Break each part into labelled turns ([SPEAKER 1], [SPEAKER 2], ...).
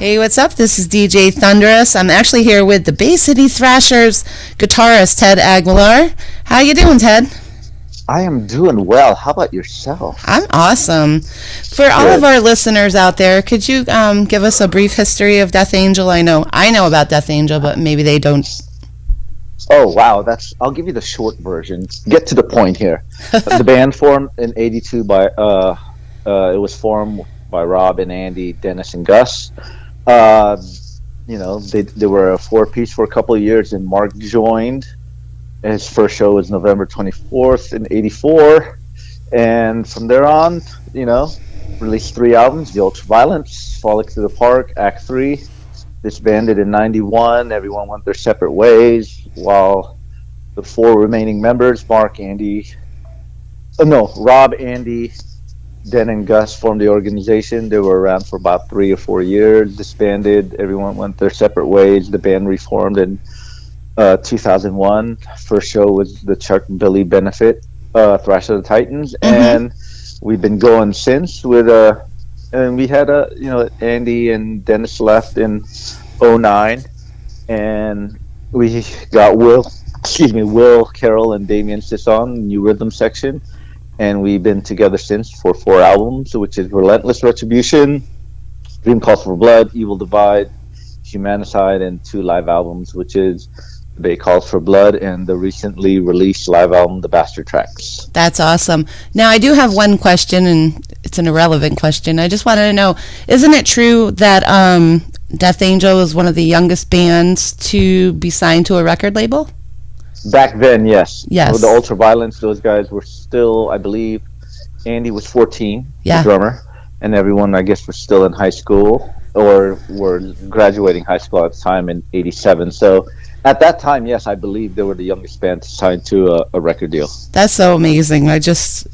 [SPEAKER 1] Hey, what's up? This is DJ Thunderous. I'm actually here with the Bay City Thrashers guitarist Ted Aguilar. How you doing, Ted?
[SPEAKER 2] I am doing well. How about yourself?
[SPEAKER 1] I'm awesome. For all of our listeners out there, could you give us a brief history of Death Angel? I know about Death Angel, but maybe they don't.
[SPEAKER 2] Oh, wow. I'll give you the short version. Get to the point here. The band formed in '82 by it was formed by Rob and Andy, Dennis and Gus. They were a four-piece for a couple of years, and Mark joined. His first show was November 24th in '84, and from there on, released 3 albums: The Ultraviolence, Frolic Through the Park, Act 3. Disbanded in '91. Everyone went their separate ways, while the 4 remaining members, Rob, Andy, Den, and Gus, formed the organization. They were around for about 3 or 4 years. Disbanded. Everyone went their separate ways. The band reformed in 2001. First show was the Chuck Billy benefit, Thrash of the Titans, and we've been going since with and we had Andy and Dennis left in '09, and we got Will, Carroll, and Damien Sisson, New Rhythm section, and we've been together since for 4 albums, which is Relentless Retribution, Dream Calls for Blood, Evil Divide, Humanicide, and 2 live albums, which is The Bay Calls for Blood and the recently released live album, The Bastard Tracks.
[SPEAKER 1] That's awesome. Now, I do have one question, and it's an irrelevant question. I just wanted to know, isn't it true that Death Angel is one of the youngest bands to be signed to a record label?
[SPEAKER 2] Back then, yes.
[SPEAKER 1] Yes.
[SPEAKER 2] With the Ultraviolence, those guys were still, I believe, Andy was 14, the drummer, and everyone, I guess, was still in high school or were graduating high school at the time in '87. So at that time, yes, I believe they were the youngest band signed to a record deal.
[SPEAKER 1] That's so amazing. I just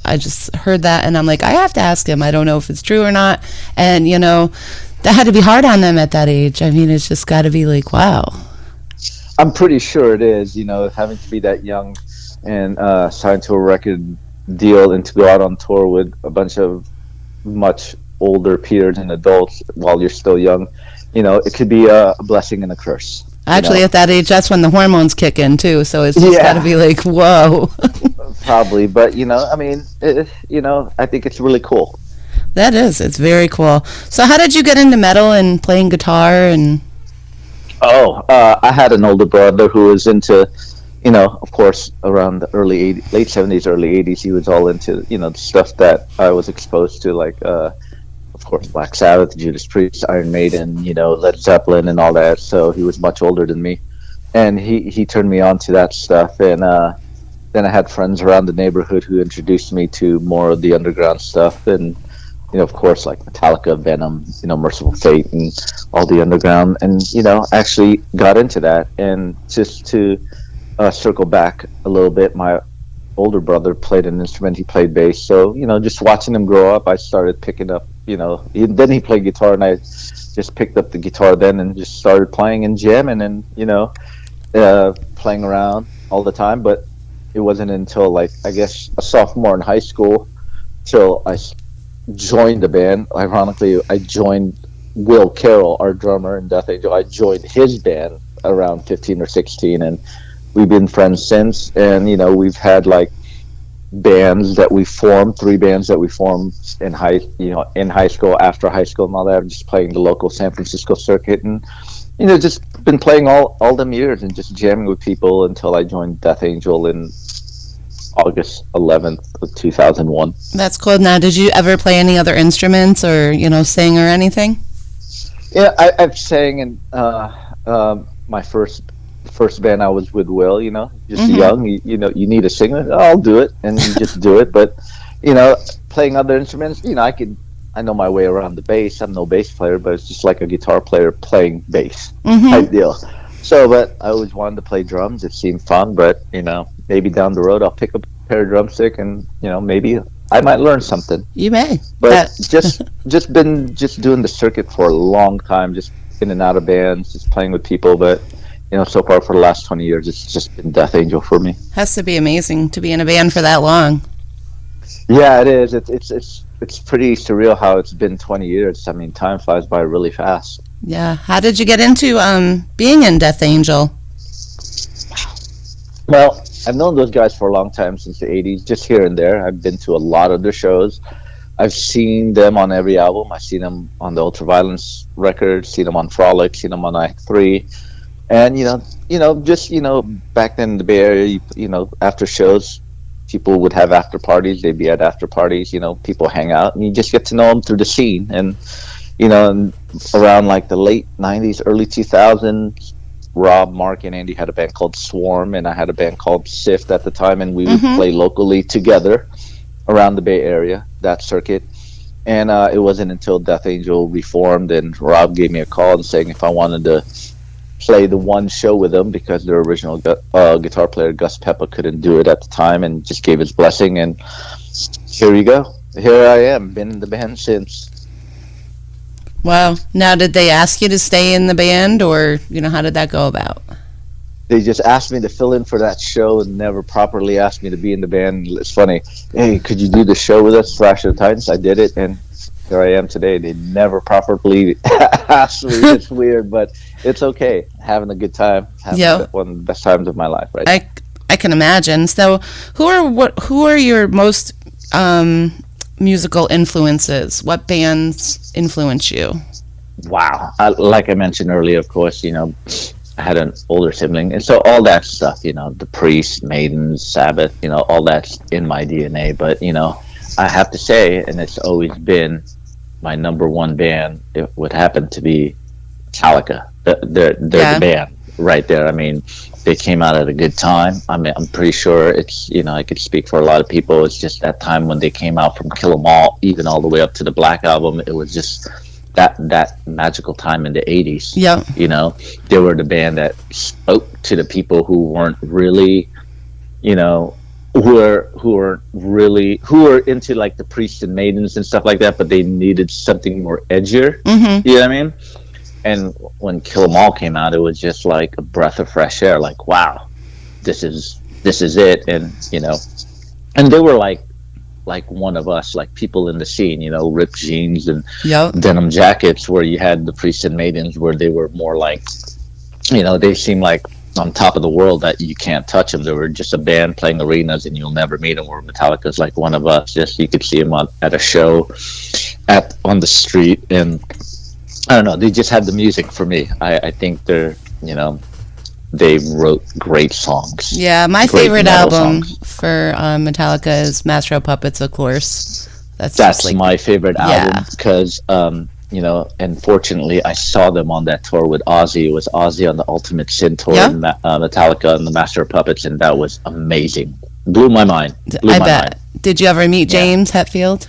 [SPEAKER 1] heard that, and I'm like, I have to ask him. I don't know if it's true or not. And, that had to be hard on them at that age. I mean, it's just got to be like, wow.
[SPEAKER 2] I'm pretty sure it is, having to be that young and signed to a record deal and to go out on tour with a bunch of much older peers and adults while you're still young. It could be a blessing and a curse.
[SPEAKER 1] Actually, at that age, that's when the hormones kick in, too. So it's just got to be like, whoa.
[SPEAKER 2] Probably. But, I think it's really cool.
[SPEAKER 1] That is. It's very cool. So how did you get into metal and playing guitar? And
[SPEAKER 2] I had an older brother who was into, of course, around the late 70s, early 80s, he was all into, the stuff that I was exposed to, like, of course, Black Sabbath, Judas Priest, Iron Maiden, Led Zeppelin and all that. So he was much older than me. And he turned me on to that stuff. And then I had friends around the neighborhood who introduced me to more of the underground stuff. And, of course, like Metallica, Venom, Merciful Fate, and all the underground. And, actually got into that. And just to circle back a little bit, my older brother played an instrument. He played bass. So, just watching him grow up, I started picking up, then he played guitar, and I just picked up the guitar then and just started playing and jamming and, playing around all the time. But it wasn't until, like, I guess a sophomore in high school till I joined the band. Ironically, I joined Will Carroll, our drummer in Death Angel. I joined his band around 15 or 16, and we've been friends since. And, we've had, like, bands that we formed, 3 bands that we formed in high school, after high school and all that, just playing the local San Francisco circuit, and just been playing all them years and just jamming with people until I joined Death Angel in August 11th of 2001.
[SPEAKER 1] That's cool. Now, did you ever play any other instruments or sing or anything?
[SPEAKER 2] Yeah, I've sang in my first band I was with Will, just young, you need a singer, I'll do it, and you just do it. But, playing other instruments, I know my way around the bass. I'm no bass player, but it's just like a guitar player playing bass type deal. So, but I always wanted to play drums. It seemed fun, but, maybe down the road I'll pick up a pair of drumstick and, maybe I might learn something.
[SPEAKER 1] You may.
[SPEAKER 2] But just been doing the circuit for a long time, just in and out of bands, just playing with people, but so far for the last 20 years, it's just been Death Angel for me.
[SPEAKER 1] Has to be amazing to be in a band for that long.
[SPEAKER 2] Yeah, it is. It's pretty surreal how it's been 20 years. I mean, time flies by really fast.
[SPEAKER 1] Yeah. How did you get into being in Death Angel?
[SPEAKER 2] Well, I've known those guys for a long time, since the '80s, just here and there. I've been to a lot of their shows. I've seen them on every album. I've seen them on the Ultraviolence record, seen them on Frolic, seen them on Act Three, and just back then in the Bay Area, after shows, people would have after parties. They'd be at after parties. People hang out, and you just get to know them through the scene. And around like the late '90s, early 2000s, Rob, Mark, and Andy had a band called Swarm, and I had a band called Sift at the time, and we would play locally together around the Bay Area, that circuit. And it wasn't until Death Angel reformed, and Rob gave me a call and saying if I wanted to play the one show with them, because their original guitar player Gus Peppa couldn't do it at the time, and just gave his blessing. And here you go. Here I am. Been in the band since.
[SPEAKER 1] Wow. Now, did they ask you to stay in the band, or how did that go about?
[SPEAKER 2] They just asked me to fill in for that show and never properly asked me to be in the band. It's funny. Hey, could you do the show with us, Thrash of the Titans? I did it, and here I am today. They never properly asked me. It's weird, but it's okay. Having a good time. Having one of the best times of my life, right?
[SPEAKER 1] I can imagine. So, who are your most musical influences? What bands influence you?
[SPEAKER 2] Wow. Like I mentioned earlier, of course, I had an older sibling, and so all that stuff, the Priest, Maidens, Sabbath, all that's in my DNA. But I have to say, and it's always been my number one band, it would happen to be Metallica. They're the band right there. I mean, they came out at a good time. I mean, I'm pretty sure it's, I could speak for a lot of people. It's just that time when they came out from Kill 'Em All, even all the way up to the Black Album. It was just that magical time in the 80s.
[SPEAKER 1] Yeah.
[SPEAKER 2] They were the band that spoke to the people who weren't really, who were into like the Priests and Maidens and stuff like that, but they needed something more edgier. You know what I mean? And when Kill 'Em All came out, it was just like a breath of fresh air. Like, wow, this is it. And and they were like one of us, like people in the scene, ripped jeans and denim jackets, where you had the Priests and Maidens, where they were more like, they seemed like on top of the world, that you can't touch them. They were just a band playing arenas and you'll never meet them. Where Metallica's like one of us. Just you could see them at a show, on the street, and I don't know. They just had the music for me. I think they wrote great songs.
[SPEAKER 1] Yeah, my favorite album for Metallica is Master of Puppets, of course.
[SPEAKER 2] That's like, my favorite album, because and fortunately I saw them on that tour with Ozzy. It was Ozzy on the Ultimate Sin tour, and Metallica and the Master of Puppets, and that was amazing. Blew my mind.
[SPEAKER 1] I bet. Did you ever meet James Hetfield?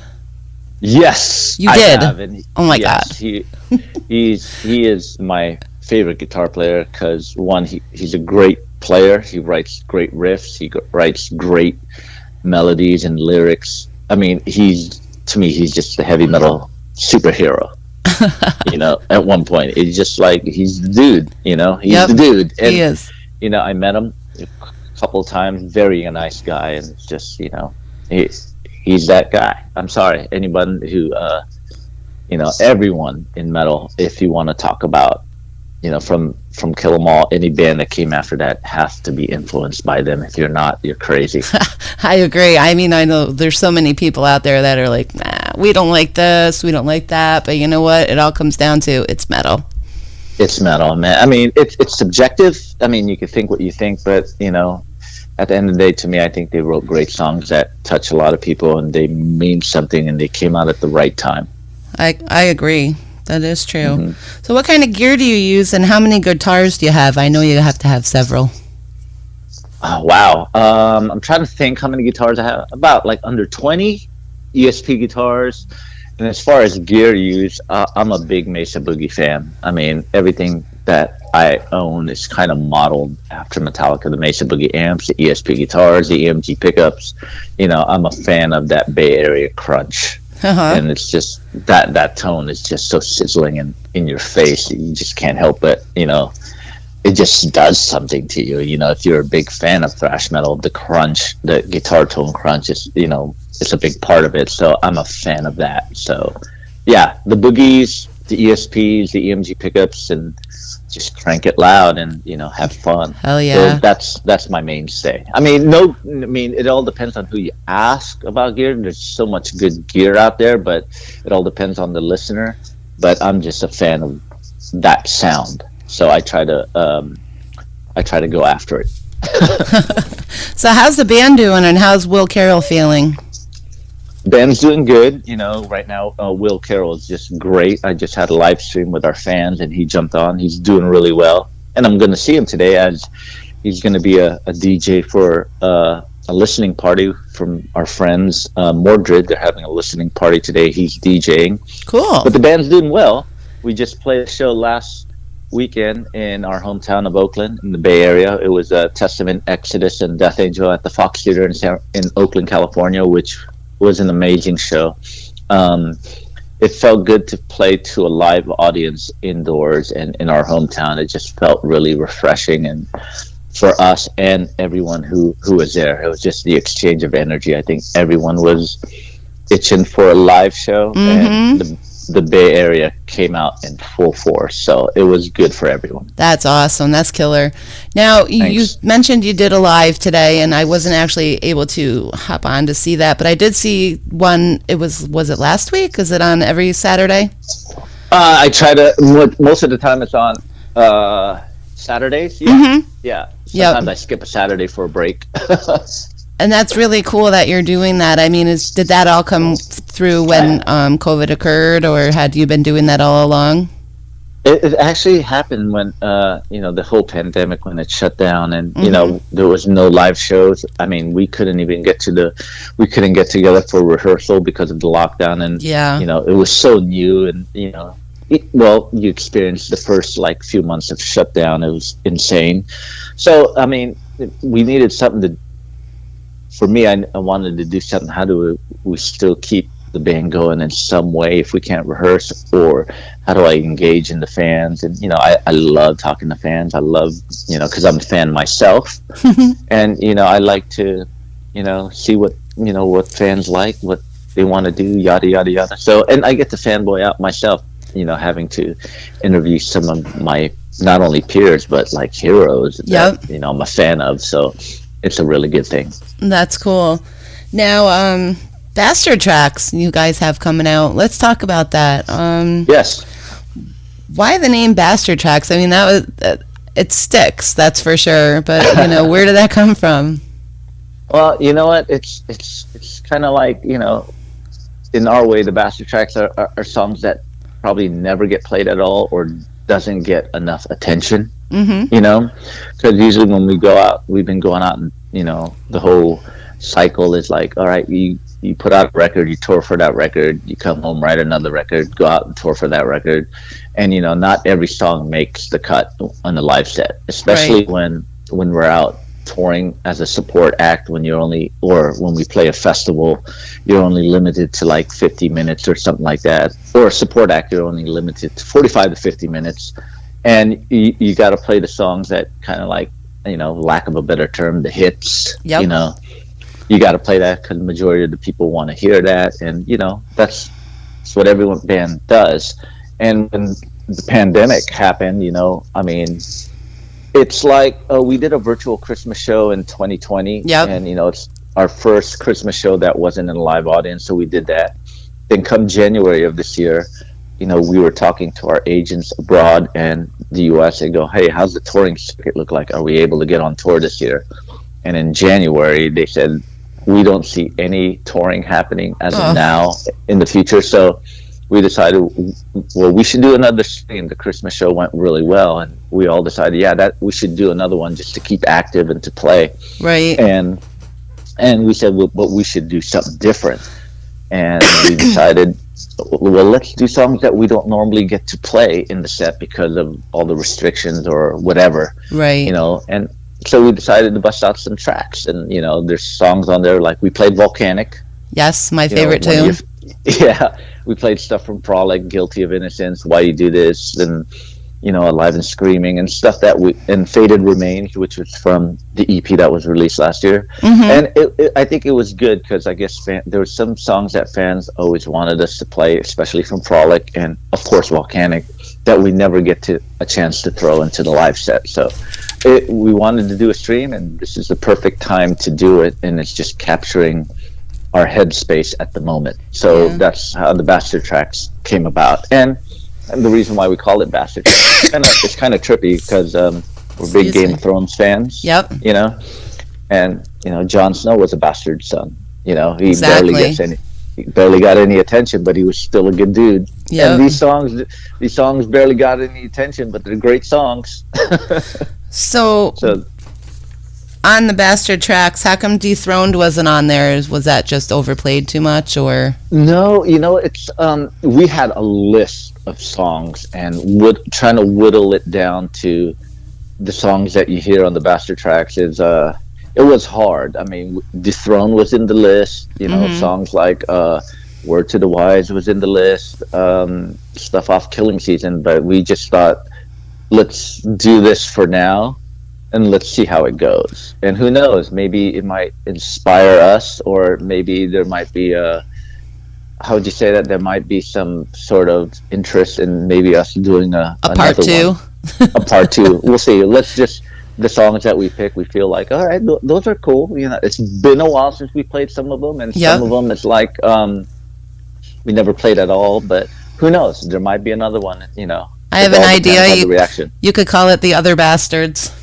[SPEAKER 2] Yes,
[SPEAKER 1] you did. Oh my
[SPEAKER 2] God,
[SPEAKER 1] he
[SPEAKER 2] is my favorite guitar player, because one, he's a great player. He writes great riffs. He writes great melodies and lyrics. I mean, he's just a heavy metal superhero. At one point, it's just like he's the dude. He's the dude. And,
[SPEAKER 1] he is.
[SPEAKER 2] I met him a couple of times. Very nice guy, and it's just he's that guy. I'm sorry, anyone who everyone in metal, if you want to talk about from Kill 'Em All, any band that came after that has to be influenced by them. If you're not, you're crazy.
[SPEAKER 1] I agree. I mean, I know there's so many people out there that are like, nah, we don't like this, we don't like that, but you know what? It all comes down to it's metal.
[SPEAKER 2] It's metal, man. I mean, it's subjective. I mean, you can think what you think, but at the end of the day, to me, I think they wrote great songs that touch a lot of people, and they mean something, and they came out at the right time.
[SPEAKER 1] I agree. That is true. So what kind of gear do you use, and how many guitars do you have? I know you have to have several.
[SPEAKER 2] Oh, wow. I'm trying to think how many guitars I have. About like under 20 ESP guitars. And as far as gear use, I'm a big Mesa Boogie fan. I mean, everything that I own is kind of modeled after Metallica. The Mesa Boogie amps, the ESP guitars, the EMG pickups. I'm a fan of that Bay Area crunch. And it's just that tone is just so sizzling and in your face, you just can't help it. It just does something to you. If you're a big fan of thrash metal, the crunch, the guitar tone crunch is it's a big part of it. So I'm a fan of that. So yeah, the boogies, the ESPs, the EMG pickups, and just crank it loud and have fun.
[SPEAKER 1] Hell
[SPEAKER 2] So
[SPEAKER 1] yeah.
[SPEAKER 2] that's my mainstay. I mean, no, I mean it all depends on who you ask about gear. There's so much good gear out there, but it all depends on the listener. But I'm just a fan of that sound, so I try to go after it.
[SPEAKER 1] So how's the band doing, and how's Will Carroll feeling?
[SPEAKER 2] Band's doing good. Right now, Will Carroll is just great. I just had a live stream with our fans, and he jumped on. He's doing really well. And I'm going to see him today as he's going to be a DJ for a listening party from our friends, Mordred. They're having a listening party today. He's DJing.
[SPEAKER 1] Cool.
[SPEAKER 2] But the band's doing well. We just played a show last weekend in our hometown of Oakland in the Bay Area. It was Testament, Exodus, and Death Angel at the Fox Theater in Oakland, California, which was an amazing show. It felt good to play to a live audience indoors and in our hometown. It just felt really refreshing, and for us and everyone who was there, it was just the exchange of energy. I think everyone was itching for a live show, and the Bay Area came out in full force, so it was good for everyone.
[SPEAKER 1] That's awesome. That's killer. Now, you mentioned you did a live today, and I wasn't actually able to hop on to see that, but I did see one. Was it last week? Is it on every Saturday?
[SPEAKER 2] I try to, most of the time it's on Saturdays. Yeah. Yeah. Sometimes I skip a Saturday for a break.
[SPEAKER 1] And that's really cool that you're doing that. I mean, did that all come through when COVID occurred, or had you been doing that all along?
[SPEAKER 2] It actually happened when the whole pandemic, when it shut down, and there was no live shows. I mean, we couldn't get together for rehearsal because of the lockdown, and it was so new, and you experienced the first few months of shutdown. It was insane. So I mean, we needed something to. For me, I wanted to do something. How do we still keep the band going in some way if we can't rehearse, or how do I engage in the fans? And I love talking to fans. I love because I'm a fan myself, and I like to see what fans like, what they want to do, yada yada yada. So, and I get to fanboy out myself, having to interview some of my not only peers but heroes that I'm a fan of. So it's a really good thing.
[SPEAKER 1] That's cool. Now, Bastard Tracks you guys have coming out. Let's talk about that.
[SPEAKER 2] Yes.
[SPEAKER 1] Why the name Bastard Tracks? I mean, it sticks, that's for sure. But where did that come from?
[SPEAKER 2] Well, you know what? It's kind of like in our way, the Bastard Tracks are songs that probably never get played at all, or doesn't get enough attention. Because usually when we go out, we've been going out, and the whole cycle is all right, you put out a record, you tour for that record, you come home, write another record, go out and tour for that record, and not every song makes the cut on the live set, especially when we're out touring as a support act. When we play a festival, you're only limited to 50 minutes or something like that, or a support act, you're only limited to 45 to 50 minutes. And you got to play the songs that kind of lack of a better term, the hits.
[SPEAKER 1] Yep.
[SPEAKER 2] You got to play that because the majority of the people want to hear that, and that's what every band does. And when the pandemic happened, I mean, it's we did a virtual Christmas show in 2020, and it's our first Christmas show that wasn't in a live audience, so we did that. Then come January of this year, we were talking to our agents abroad and the U.S. and go, hey, how's the touring circuit look like? Are we able to get on tour this year? And in January, they said, we don't see any touring happening as of now in the future. So we decided, well, we should do another thing. The Christmas show went really well, and we all decided, that we should do another one just to keep active and to play.
[SPEAKER 1] Right.
[SPEAKER 2] And we said, well, but we should do something different. And we decided, well, let's do songs that we don't normally get to play in the set because of all the restrictions or whatever.
[SPEAKER 1] Right.
[SPEAKER 2] And so we decided to bust out some tracks, and there's songs on there we played Volcanic.
[SPEAKER 1] Yes, my favorite tune.
[SPEAKER 2] Yeah, we played stuff from Prolic, Guilty of Innocence, Why You Do This, and Alive and Screaming and stuff and Faded Remains, which was from the EP that was released last year. And I think it was good because I guess there were some songs that fans always wanted us to play, especially from Frolic and of course Volcanic, that we never get to a chance to throw into the live set. So we wanted to do a stream, and this is the perfect time to do it, and it's just capturing our headspace at the moment. So that's how the Bastard Tracks came about. And the reason why we call it Bastard Tracks, it's kind of trippy because we're big Game of Thrones fans.
[SPEAKER 1] Yep.
[SPEAKER 2] And Jon Snow was a bastard son. He
[SPEAKER 1] Exactly.
[SPEAKER 2] barely got any attention, but he was still a good dude.
[SPEAKER 1] Yep.
[SPEAKER 2] And these songs barely got any attention, but they're great songs.
[SPEAKER 1] So on the Bastard Tracks, how come Dethroned wasn't on there? Was that just overplayed too much, or?
[SPEAKER 2] No, it's we had a list of songs and trying to whittle it down to the songs that you hear on the Bastard Tracks it was hard. I mean, Dethroned was in the list, songs like Word to the Wise was in the list, stuff off Killing Season, but we just thought, let's do this for now and let's see how it goes. And who knows, maybe it might inspire us, or maybe there might be how would you say that? There might be some sort of interest in maybe us doing a
[SPEAKER 1] part two.
[SPEAKER 2] A part two. We'll see. The songs that we pick, we feel like, all right, those are cool. It's been a while since we played some of them, and some of them it's like we never played at all. But who knows? There might be another one.
[SPEAKER 1] I have an idea.
[SPEAKER 2] You
[SPEAKER 1] could call it The Other Bastards.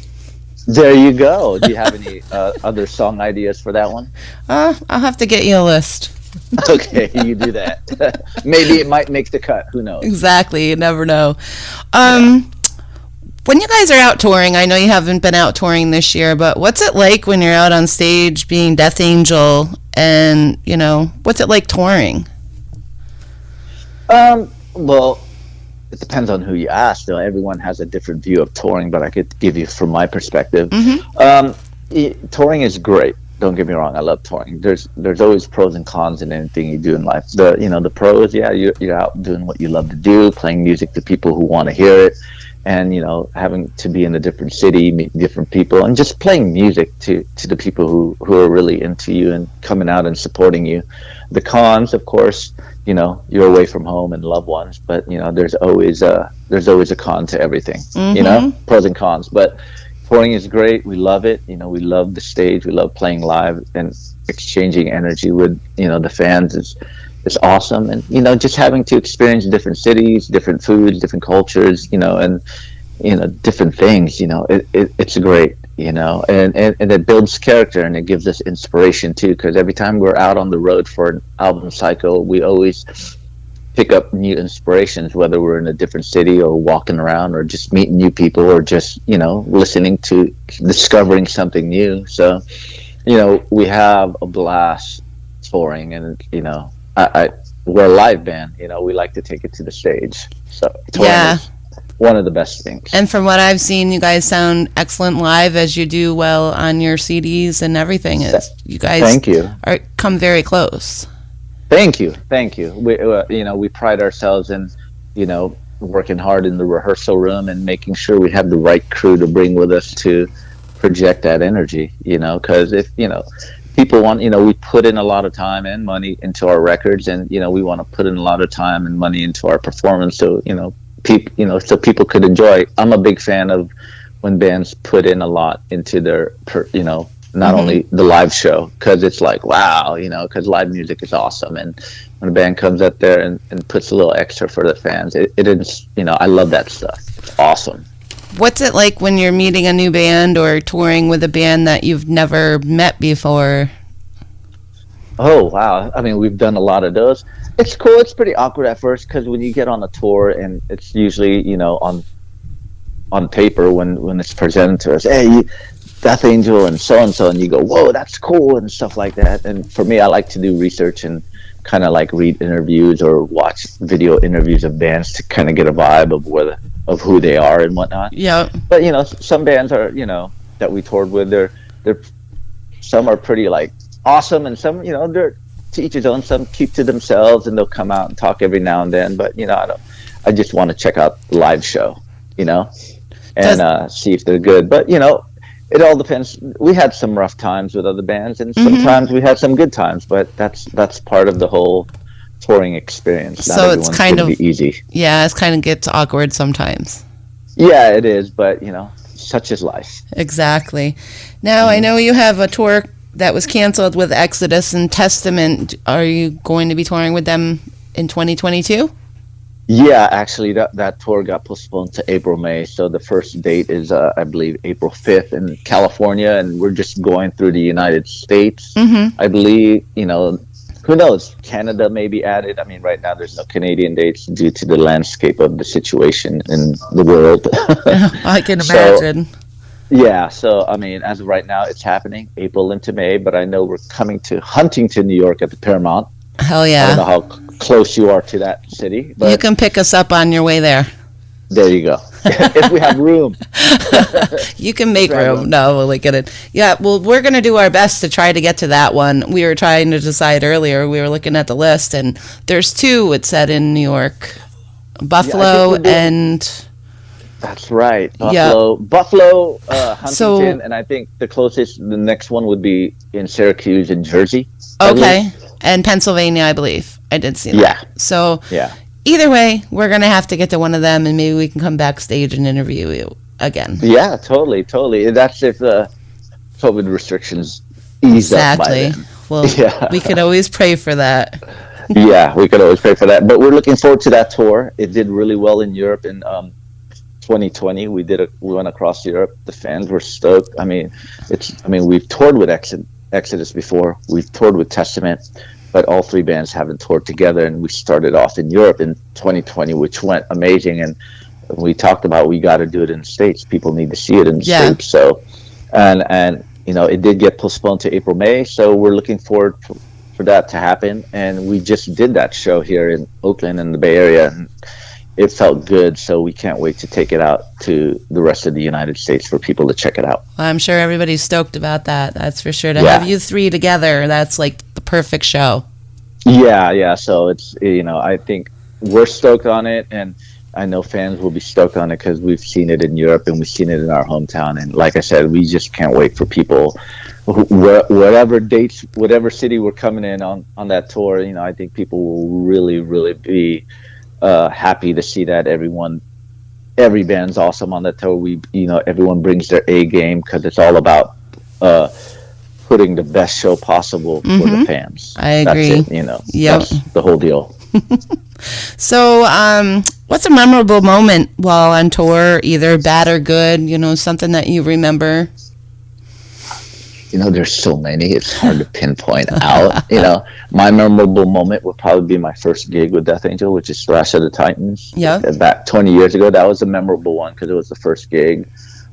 [SPEAKER 2] There you go. Do you have any other song ideas for that one?
[SPEAKER 1] I'll have to get you a list.
[SPEAKER 2] Okay, you do that. Maybe it might make the cut. Who knows?
[SPEAKER 1] Exactly. You never know. When you guys are out touring, I know you haven't been out touring this year, but what's it like when you're out on stage being Death Angel, and, what's it like touring?
[SPEAKER 2] Well, it depends on who you ask. Everyone has a different view of touring, but I could give you from my perspective. Touring is great. Don't get me wrong. I love touring. There's always pros and cons in anything you do in life. The pros, you're out doing what you love to do, playing music to people who want to hear it, and having to be in a different city, meet different people, and just playing music to the people who are really into you and coming out and supporting you. The cons, of course, you're away from home and loved ones, but there's always a con to everything. Pros and cons. But touring is great. We love it. We love the stage. We love playing live and exchanging energy with the fans is awesome. And just having to experience different cities, different foods, different cultures, and different things. It's great. And it builds character, and it gives us inspiration too. Because every time we're out on the road for an album cycle, we always pick up new inspirations, whether we're in a different city or walking around or just meeting new people or just listening to discovering something new. So we have a blast touring, and we're a live band. We like to take it to the stage. So touring is one of the best things.
[SPEAKER 1] And from what I've seen, you guys sound excellent live, as you do well on your CDs and everything. You guys
[SPEAKER 2] Thank you.
[SPEAKER 1] Come very close.
[SPEAKER 2] Thank you. We pride ourselves in working hard in the rehearsal room and making sure we have the right crew to bring with us to project that energy. Because if people want, we put in a lot of time and money into our records, and we want to put in a lot of time and money into our performance. So so people could enjoy. I'm a big fan of when bands put in a lot into their not only the live show, because it's like, wow, because live music is awesome. And when a band comes up there and puts a little extra for the fans, it is, I love that stuff. It's awesome.
[SPEAKER 1] What's it like when you're meeting a new band or touring with a band that you've never met before?
[SPEAKER 2] Oh, wow. I mean, we've done a lot of those. It's cool. It's pretty awkward at first, because when you get on a tour, and it's usually, on paper when it's presented to us, hey, Death Angel and so, and you go, whoa, that's cool, and stuff like that. And for me, I like to do research and kind of like read interviews or watch video interviews of bands to kind of get a vibe of who they are and whatnot.
[SPEAKER 1] Yeah.
[SPEAKER 2] But some bands are that we toured with, they're some are pretty like awesome, and some they're to each his own. Some keep to themselves, and they'll come out and talk every now and then. But I just want to check out the live show. you know,
[SPEAKER 1] Does,
[SPEAKER 2] and see if they're good. But it all depends. We had some rough times with other bands, and sometimes we had some good times. But that's part of the whole touring experience. Not
[SPEAKER 1] so it's
[SPEAKER 2] everyone's
[SPEAKER 1] kind
[SPEAKER 2] going to
[SPEAKER 1] of,
[SPEAKER 2] be easy.
[SPEAKER 1] yeah, it's kind of gets awkward sometimes.
[SPEAKER 2] Yeah, it is. But such is life.
[SPEAKER 1] Exactly. Now, I know you have a tour that was canceled with Exodus and Testament. Are you going to be touring with them in 2022?
[SPEAKER 2] Yeah, actually, that tour got postponed to April, May. So the first date is, I believe, April 5th in California, and we're just going through the United States. I believe, who knows? Canada may be added. I mean, right now there's no Canadian dates due to the landscape of the situation in the world.
[SPEAKER 1] I can
[SPEAKER 2] So,
[SPEAKER 1] imagine.
[SPEAKER 2] yeah, so I mean, as of right now, it's happening April into May, but I know we're coming to Huntington, New York at the Paramount.
[SPEAKER 1] Hell
[SPEAKER 2] I don't know
[SPEAKER 1] yeah.
[SPEAKER 2] how close you are to that city,
[SPEAKER 1] You
[SPEAKER 2] but
[SPEAKER 1] can pick us up on your way there.
[SPEAKER 2] there you go. If we have room.
[SPEAKER 1] You can make room. No, we'll get it. Yeah, well, we're going to do our best to try to get to that one. We were trying to decide earlier. We were looking at the list, and there's two, it said, in New York. Buffalo and...
[SPEAKER 2] That's right.
[SPEAKER 1] Yeah.
[SPEAKER 2] Buffalo, Huntington,
[SPEAKER 1] So-
[SPEAKER 2] and I think the next one would be in Syracuse in Jersey.
[SPEAKER 1] Okay. And Pennsylvania, I believe. I did see that.
[SPEAKER 2] Yeah.
[SPEAKER 1] So
[SPEAKER 2] Yeah.
[SPEAKER 1] either way, we're going to have to get to one of them, and maybe we can come backstage and interview you again.
[SPEAKER 2] Yeah, totally. That's if the COVID restrictions ease up by
[SPEAKER 1] Exactly.
[SPEAKER 2] then.
[SPEAKER 1] Well,
[SPEAKER 2] Yeah.
[SPEAKER 1] we could always pray for that.
[SPEAKER 2] Yeah, we could always pray for that. But we're looking forward to that tour. It did really well in Europe in 2020. We went across Europe. The fans were stoked. I mean, we've toured with Exodus before. We've toured with Testament, but all three bands haven't toured together. And we started off in Europe in 2020, which went amazing. And we talked about we got to do it in the States. People need to see it in the States. So, and it did get postponed to April, May. So we're looking forward for that to happen. And we just did that show here in Oakland in the Bay Area. And it felt good, so we can't wait to take it out to the rest of the United States for people to check it out.
[SPEAKER 1] Well, I'm sure everybody's stoked about that. That's for sure. To
[SPEAKER 2] Yeah.
[SPEAKER 1] have you three together, that's like the perfect show.
[SPEAKER 2] Yeah. So it's, I think we're stoked on it, and I know fans will be stoked on it because we've seen it in Europe and we've seen it in our hometown. And like I said, we just can't wait for people, whatever dates, whatever city we're coming in on that tour. I think people will really, really be happy to see that every band's awesome on that tour. Everyone brings their A game because it's all about putting the best show possible for the fans.
[SPEAKER 1] I agree.
[SPEAKER 2] That's it,
[SPEAKER 1] Yep.
[SPEAKER 2] That's the whole deal.
[SPEAKER 1] So, what's a memorable moment while on tour, either bad or good, something that you remember?
[SPEAKER 2] There's so many. It's hard to pinpoint out. My memorable moment would probably be my first gig with Death Angel, which is Thrash of the Titans.
[SPEAKER 1] Yeah.
[SPEAKER 2] Back 20 years ago, that was a memorable one because it was the first gig.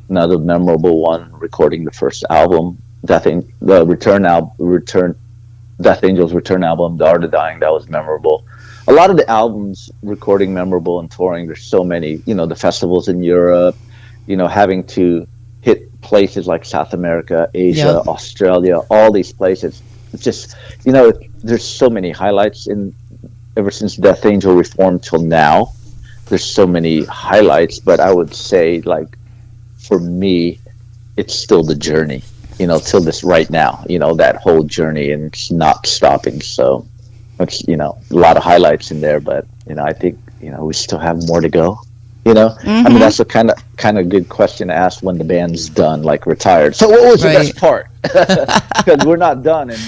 [SPEAKER 2] Another memorable one, recording the first album, Death Angel's return album, The Art of Dying. That was memorable. A lot of the albums recording memorable and touring. There's so many. The festivals in Europe. Having to hit places like South America, Asia, Australia, all these places. It's just, there's so many highlights ever since Death Angel reformed till now. There's so many highlights, but I would say, like, for me, it's still the journey, till this right now, that whole journey, and it's not stopping. So it's, a lot of highlights in there, but, I think, we still have more to go. I mean, that's a kind of good question to ask when the band's done, like retired. So what was the best part? Because we're not done, and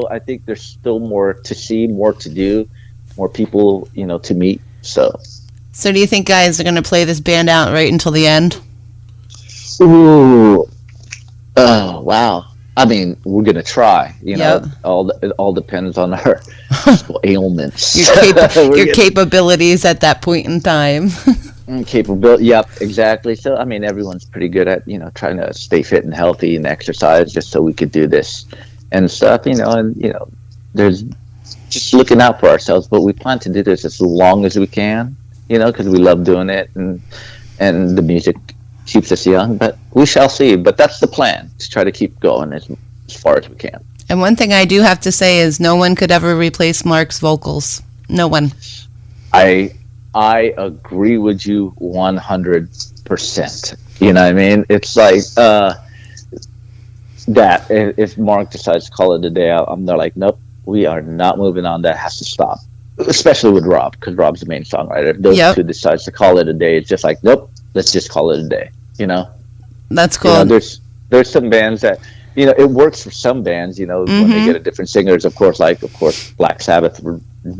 [SPEAKER 2] I think there's still more to see, more to do, more people, to meet. So
[SPEAKER 1] do you think guys are going to play this band out right until the end?
[SPEAKER 2] Ooh. Oh, wow. I mean, we're going to try,
[SPEAKER 1] Yep.
[SPEAKER 2] it all depends on our ailments.
[SPEAKER 1] Your capabilities at that point in time.
[SPEAKER 2] Capability. Yep, exactly. So, I mean, everyone's pretty good at, trying to stay fit and healthy and exercise just so we could do this and stuff, there's just looking out for ourselves, but we plan to do this as long as we can, because we love doing it, and the music keeps us young, but we shall see. But that's the plan, to try to keep going as far as we can.
[SPEAKER 1] And one thing I do have to say is no one could ever replace Mark's vocals. No one.
[SPEAKER 2] I agree with you 100%. 100%. You know what I mean? It's like that. If Mark decides to call it a day, I'm there like, nope, we are not moving on. That has to stop. Especially with Rob, because Rob's the main songwriter. If those
[SPEAKER 1] Yep.
[SPEAKER 2] two decides to call it a day, it's just like, nope, let's just call it a day. You know?
[SPEAKER 1] That's
[SPEAKER 2] You
[SPEAKER 1] cool.
[SPEAKER 2] know, there's some bands that, you know, it works for some bands, you know, when they get a different singers, of course, Black Sabbath,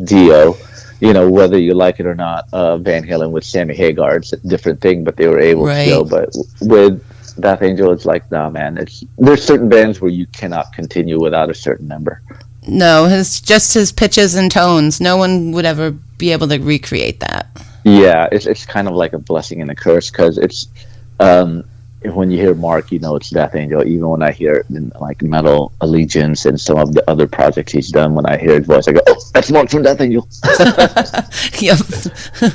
[SPEAKER 2] Dio, you know, whether you like it or not, Van Halen with Sammy Hagar, it's a different thing, but they were able to go.
[SPEAKER 1] Right.
[SPEAKER 2] But with Death Angel, it's like, nah, man, there's certain bands where you cannot continue without a certain member.
[SPEAKER 1] No, his pitches and tones. No one would ever be able to recreate that.
[SPEAKER 2] Yeah, it's kind of like a blessing and a curse, because it's when you hear Mark, you know it's Death Angel. Even when I hear like Metal Allegiance and some of the other projects he's done, when I hear his voice, I go, "Oh, that's Mark from Death Angel."
[SPEAKER 1] Yep.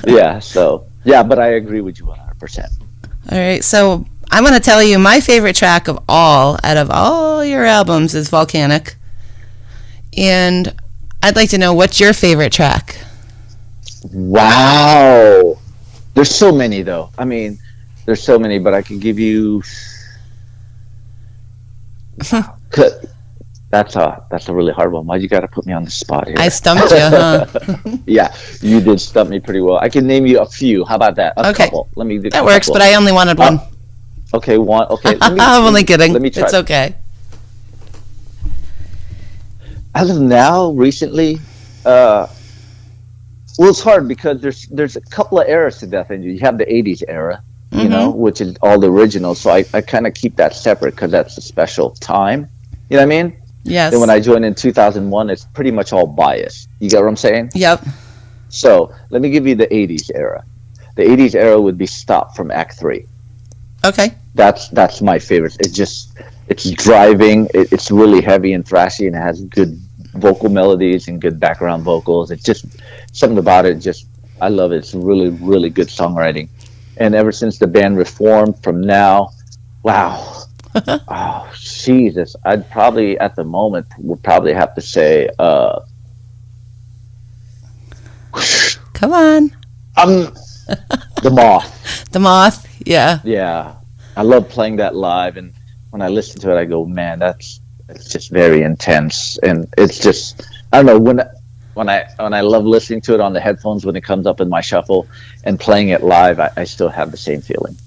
[SPEAKER 2] Yeah. So yeah, but I agree with you 100%.
[SPEAKER 1] All right, so I'm going to tell you my favorite track out of all your albums is Volcanic. And I'd like to know, what's your favorite track?
[SPEAKER 2] Wow. There's so many, though. I mean, there's so many, but I could give you. That's a really hard one. Why you got to put me on the spot here?
[SPEAKER 1] I stumped you, huh?
[SPEAKER 2] Yeah, you did stump me pretty well. I can name you a few. How about that? A
[SPEAKER 1] Okay.
[SPEAKER 2] couple. Let me.
[SPEAKER 1] That works, but I only wanted one.
[SPEAKER 2] Okay, one. Okay.
[SPEAKER 1] I'm only kidding.
[SPEAKER 2] Let me try.
[SPEAKER 1] It's okay.
[SPEAKER 2] As of now, recently, well, it's hard because there's a couple of eras to Death Angel. You have the '80s era, you know, which is all the originals. So I kind of keep that separate because that's a special time. You know what I mean?
[SPEAKER 1] Yes.
[SPEAKER 2] Then when I joined in 2001, it's pretty much all biased. You get what I'm saying?
[SPEAKER 1] Yep.
[SPEAKER 2] So let me give you the '80s era. The '80s era would be Stop from Act 3.
[SPEAKER 1] Okay.
[SPEAKER 2] That's my favorite. It's driving. It's really heavy and thrashy, and it has good vocal melodies and good background vocals. It's just something about it. Just I love it. It's really, really good songwriting. And ever since the band reformed, from now, wow, oh Jesus! I'd probably at the moment would probably have to say,
[SPEAKER 1] Come on.
[SPEAKER 2] The Moth.
[SPEAKER 1] The Moth. Yeah.
[SPEAKER 2] Yeah, I love playing that live, and when I listen to it, I go, man, it's just very intense, and it's just I don't know when I love listening to it on the headphones when it comes up in my shuffle, and playing it live, I still have the same feeling.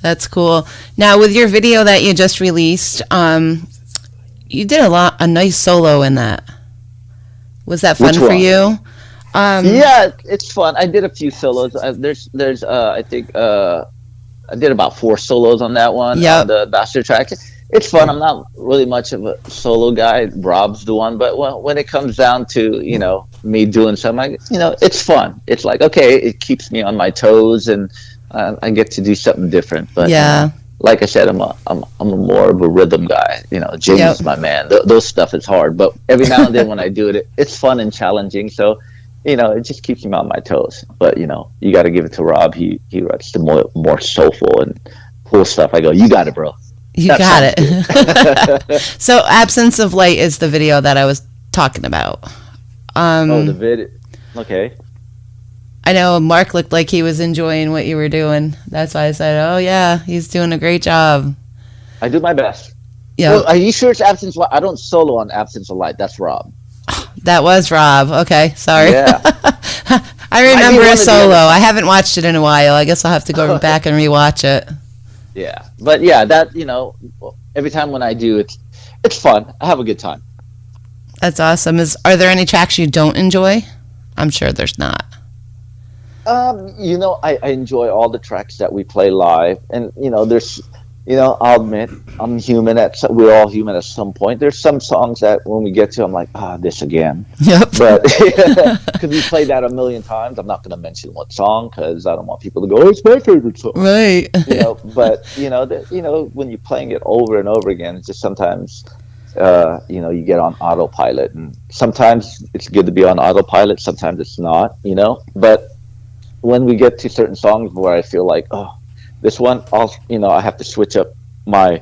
[SPEAKER 1] That's cool. Now, with your video that you just released, you did a nice solo in that. Was that fun
[SPEAKER 2] Which
[SPEAKER 1] for
[SPEAKER 2] one?
[SPEAKER 1] you?
[SPEAKER 2] Yeah, it's fun. I did a few solos. There's I think I did about 4 solos on that one.
[SPEAKER 1] Yep.
[SPEAKER 2] On the Bastard track. It's fun. I'm not really much of a solo guy. Rob's the one, but when it comes down to me doing something, it's fun. It's like, okay, it keeps me on my toes, and I get to do something different. But
[SPEAKER 1] Yeah.
[SPEAKER 2] like I said, I'm a more of a rhythm guy. James
[SPEAKER 1] Yep.
[SPEAKER 2] is my man. Those stuff is hard, but every now and then when I do it, it's fun and challenging. So it just keeps me on my toes. But you got to give it to Rob. He writes the more soulful and cool stuff. I go, you got it, bro.
[SPEAKER 1] You
[SPEAKER 2] That
[SPEAKER 1] got
[SPEAKER 2] sounds
[SPEAKER 1] it. So, Absence of Light is the video that I was talking about.
[SPEAKER 2] The vid. Okay.
[SPEAKER 1] I know Mark looked like he was enjoying what you were doing. That's why I said, oh, yeah, he's doing a great job.
[SPEAKER 2] I do my best.
[SPEAKER 1] Yeah.
[SPEAKER 2] Well, are you sure it's Absence of Light? I don't solo on Absence of Light. That's Rob.
[SPEAKER 1] That was Rob. Okay, sorry.
[SPEAKER 2] Yeah.
[SPEAKER 1] I remember
[SPEAKER 2] one
[SPEAKER 1] a
[SPEAKER 2] of the
[SPEAKER 1] solo.
[SPEAKER 2] other-
[SPEAKER 1] I haven't watched it in a while. I guess I'll have to go back and rewatch it.
[SPEAKER 2] Yeah. But yeah, that, every time when I do, it's fun. I have a good time.
[SPEAKER 1] That's awesome. Are there any tracks you don't enjoy? I'm sure there's not.
[SPEAKER 2] I enjoy all the tracks that we play live, and there's, I'll admit I'm human. We're all human at some point. There's some songs that when we get to, I'm like, this again.
[SPEAKER 1] Yep.
[SPEAKER 2] But because we played that a million times, I'm not going to mention what song because I don't want people to go, oh, it's my favorite song.
[SPEAKER 1] Right.
[SPEAKER 2] But when you're playing it over and over again, it's just sometimes. You get on autopilot, and sometimes it's good to be on autopilot. Sometimes it's not. But when we get to certain songs where I feel like, this one, I have to switch up my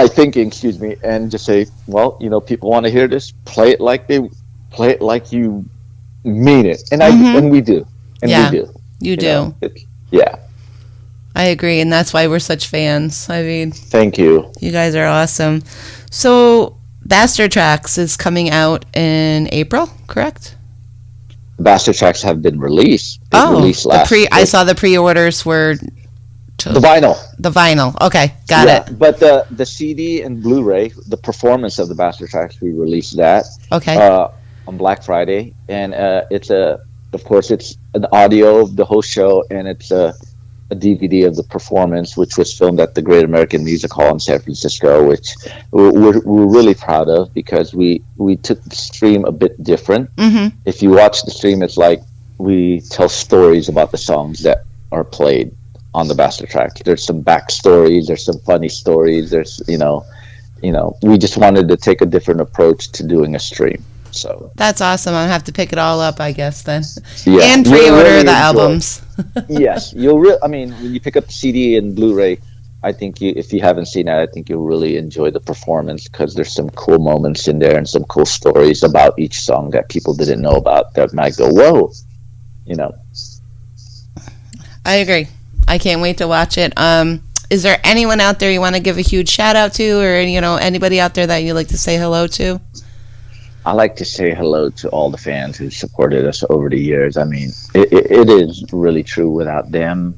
[SPEAKER 2] thinking, excuse me, and just say, well, people want to hear this. Play it like you mean it, and and we do, and
[SPEAKER 1] Yeah,
[SPEAKER 2] we do.
[SPEAKER 1] You do.
[SPEAKER 2] Yeah.
[SPEAKER 1] I agree, and that's why we're such fans. I mean,
[SPEAKER 2] Thank you.
[SPEAKER 1] you guys are awesome. So, Bastard Tracks is coming out in April, correct?
[SPEAKER 2] Bastard tracks have been released. They released last.
[SPEAKER 1] I saw the pre-orders were
[SPEAKER 2] The vinyl.
[SPEAKER 1] the vinyl. Okay, got it.
[SPEAKER 2] But the CD and Blu-ray, the performance of the Bastard tracks, we released that
[SPEAKER 1] Okay.
[SPEAKER 2] on Black Friday, and of course, it's an audio of the whole show, and it's a DVD of the performance, which was filmed at the Great American Music Hall in San Francisco, which we're really proud of because we took the stream a bit different.
[SPEAKER 1] Mm-hmm.
[SPEAKER 2] If you watch the stream, it's like we tell stories about the songs that are played on the Bastard track. There's some backstories, there's some funny stories, there's we just wanted to take a different approach to doing a stream. So
[SPEAKER 1] That's awesome. I'll have to pick it all up, I guess, then.
[SPEAKER 2] yeah,
[SPEAKER 1] And
[SPEAKER 2] you'll
[SPEAKER 1] pre-order
[SPEAKER 2] really
[SPEAKER 1] the
[SPEAKER 2] enjoy it.
[SPEAKER 1] albums.
[SPEAKER 2] Yes, I mean, when you pick up the CD and Blu-ray, I think if you haven't seen that, I think you'll really enjoy the performance because there's some cool moments in there and some cool stories about each song that people didn't know about that might go, whoa,
[SPEAKER 1] I agree. I can't wait to watch it. Is there anyone out there you want to give a huge shout out to, or anybody out there that you'd like to say hello to?
[SPEAKER 2] I like to say hello to all the fans who supported us over the years. I mean, it is really true. Without them,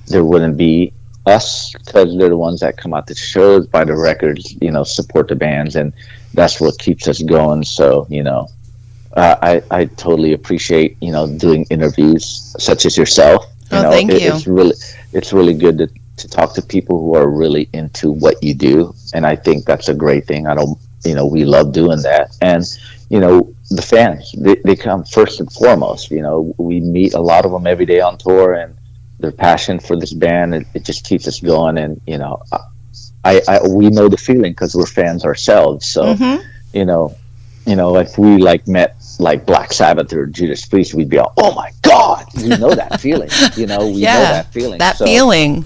[SPEAKER 2] there wouldn't be us because they're the ones that come out to shows, buy the records, support the bands, and that's what keeps us going. So, I totally appreciate, doing interviews such as yourself.
[SPEAKER 1] Thank you.
[SPEAKER 2] It's really good to talk to people who are really into what you do, and I think that's a great thing. We love doing that, and the fans they come first and foremost. We meet a lot of them every day on tour, and their passion for this band it just keeps us going. And we know the feeling because we're fans ourselves. So if we met Black Sabbath or Judas Priest, we'd be all, oh my God, we know that feeling. We know that feeling.
[SPEAKER 1] That feeling.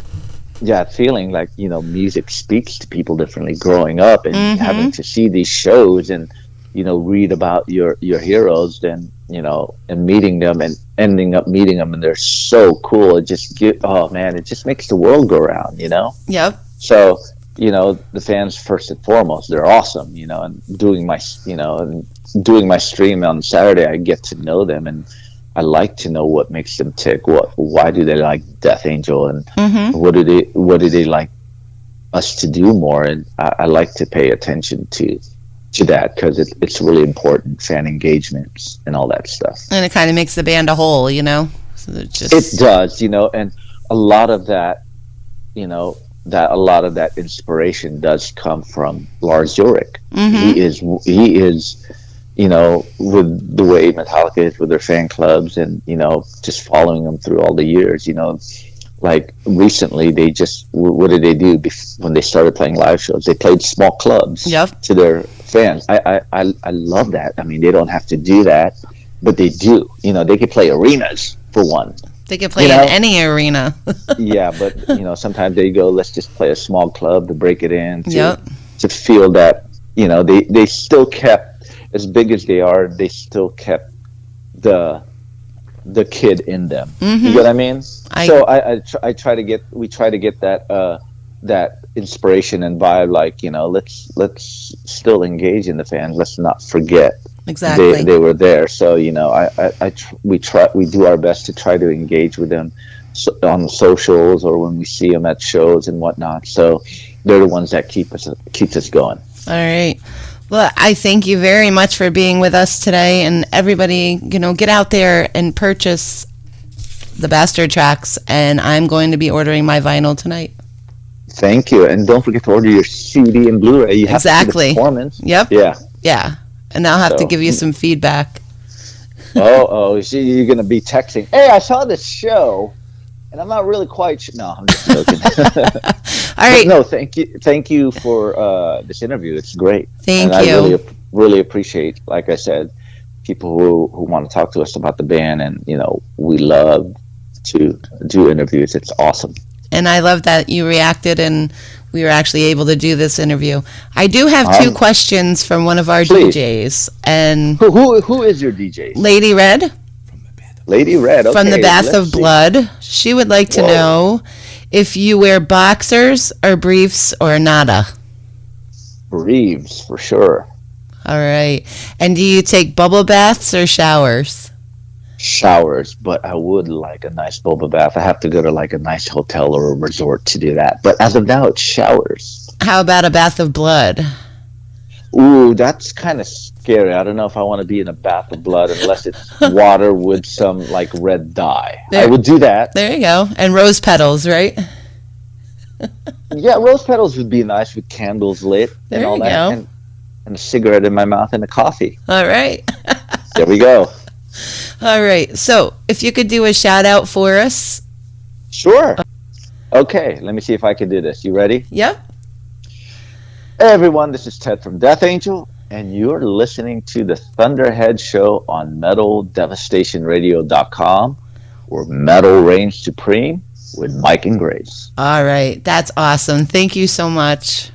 [SPEAKER 2] Yeah, feeling like music speaks to people differently growing up and having to see these shows and read about your heroes and and meeting them and ending up meeting them, and they're so cool. It just it just makes the world go around.
[SPEAKER 1] Yep.
[SPEAKER 2] So the fans first and foremost, they're awesome. And doing my stream on Saturday, I get to know them, and I like to know what makes them tick. Why do they like Death Angel, and what do they like us to do more? And I like to pay attention to that because it's really important, fan engagements and all that stuff.
[SPEAKER 1] And it kind of makes the band a whole, So
[SPEAKER 2] it does, and a lot of that, a lot of that inspiration does come from Lars Ulrich. He is. With the way Metallica is with their fan clubs and, just following them through all the years, like recently what did they do when they started playing live shows? They played small clubs to their fans. I love that. I mean, they don't have to do that, but they do. They could play arenas for one.
[SPEAKER 1] They could play in any arena.
[SPEAKER 2] Yeah, but, sometimes they go, let's just play a small club to break it in, to feel that, they still kept, as big as they are, they still kept the kid in them. You know what I mean? So we try to get that inspiration and vibe. Let's still engage in the fans. Let's not forget
[SPEAKER 1] exactly
[SPEAKER 2] they were there. So we do our best to try to engage with them on socials or when we see them at shows and whatnot. So they're the ones that keeps us going.
[SPEAKER 1] All right. Well, I thank you very much for being with us today, and everybody, get out there and purchase the Bastard Tracks, and I'm going to be ordering my vinyl tonight.
[SPEAKER 2] Thank you, and don't forget to order your CD and Blu-ray. You have to see the performance.
[SPEAKER 1] Yep. Yeah, and I'll have to give you some feedback.
[SPEAKER 2] You're going to be texting, hey, I saw this show, and I'm not really quite sure. No, I'm just joking.
[SPEAKER 1] All right.
[SPEAKER 2] No, thank you for this interview. It's great.
[SPEAKER 1] Thank
[SPEAKER 2] you.
[SPEAKER 1] I
[SPEAKER 2] really appreciate, like I said, people who want to talk to us about the band, and we love to do interviews. It's awesome. And
[SPEAKER 1] I love that you reacted, and we were actually able to do this interview. I do have two questions from one of our DJs, and
[SPEAKER 2] who is your DJ?
[SPEAKER 1] Lady Red.
[SPEAKER 2] Lady Red, okay.
[SPEAKER 1] From the Bath of Blood. She would like to know If you wear boxers or briefs or nada.
[SPEAKER 2] Briefs, for sure.
[SPEAKER 1] All right. And do you take bubble baths or showers?
[SPEAKER 2] Showers, but I would like a nice bubble bath. I have to go to like a nice hotel or a resort to do that. But as of now, it's showers.
[SPEAKER 1] How about a bath of blood?
[SPEAKER 2] Ooh, that's kind of scary. I don't know if I want to be in a bath of blood unless it's water with some like red dye. I would do that.
[SPEAKER 1] There you go. And rose petals, right?
[SPEAKER 2] Yeah, rose petals would be nice with candles lit and all that. And a cigarette in my mouth and a coffee.
[SPEAKER 1] All right.
[SPEAKER 2] There we go.
[SPEAKER 1] All right. So if you could do a shout out for us.
[SPEAKER 2] Sure. Okay, let me see if I can do this. You ready?
[SPEAKER 1] Yep.
[SPEAKER 2] Hey everyone, this is Ted from Death Angel, and you're listening to the Thunderhead Show on MetalDevastationRadio.com, where metal reigns supreme with Mike and Grace.
[SPEAKER 1] All right. That's awesome. Thank you so much.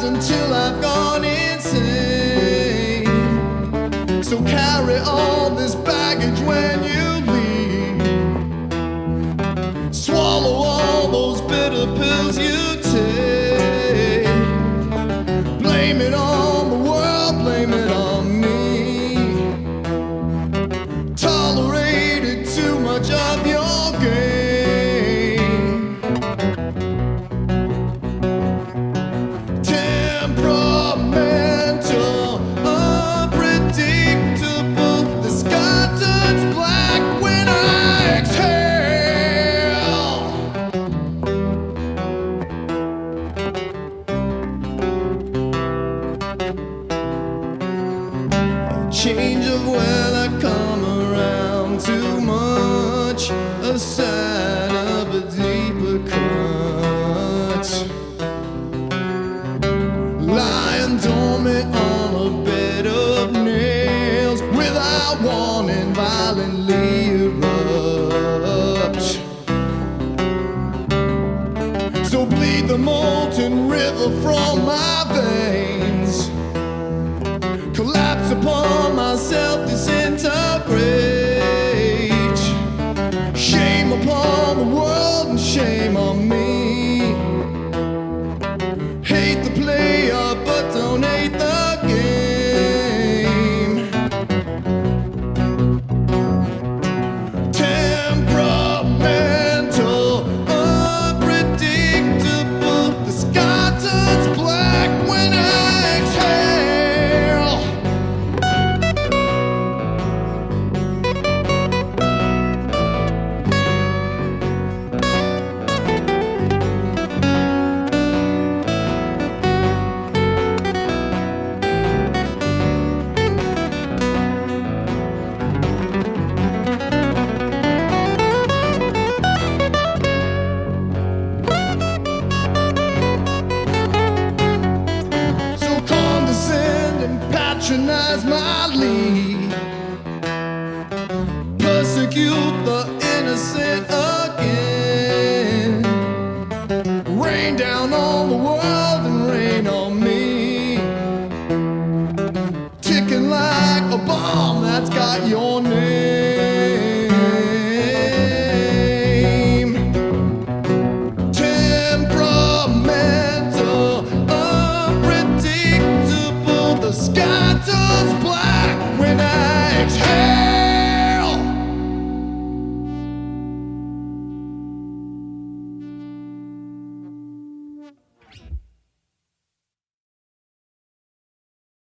[SPEAKER 3] rise until I've gone insane. So carry all this baggage when you leave. Swallow all those bitter pills you take. Blame it on the world, blame it on me. Tolerated too much of your game. Temperamental, unpredictable. The sky turns black when I exhale. Change of weather, come around too much, a sign of a deeper cut. Lying dormant on a bed of nails, without warning, violently erupt. So bleed the molten river from my veins. Collapse upon myself, disintegrate. Shame upon the world and shame on me. Hate the player, but don't hate the game. Temperamental, unpredictable. The sky turns black when I exhale. So condescend and patronize my lead. Persecute the innocent again. Rain down on the world and rain on me. Ticking like a bomb that's got your name.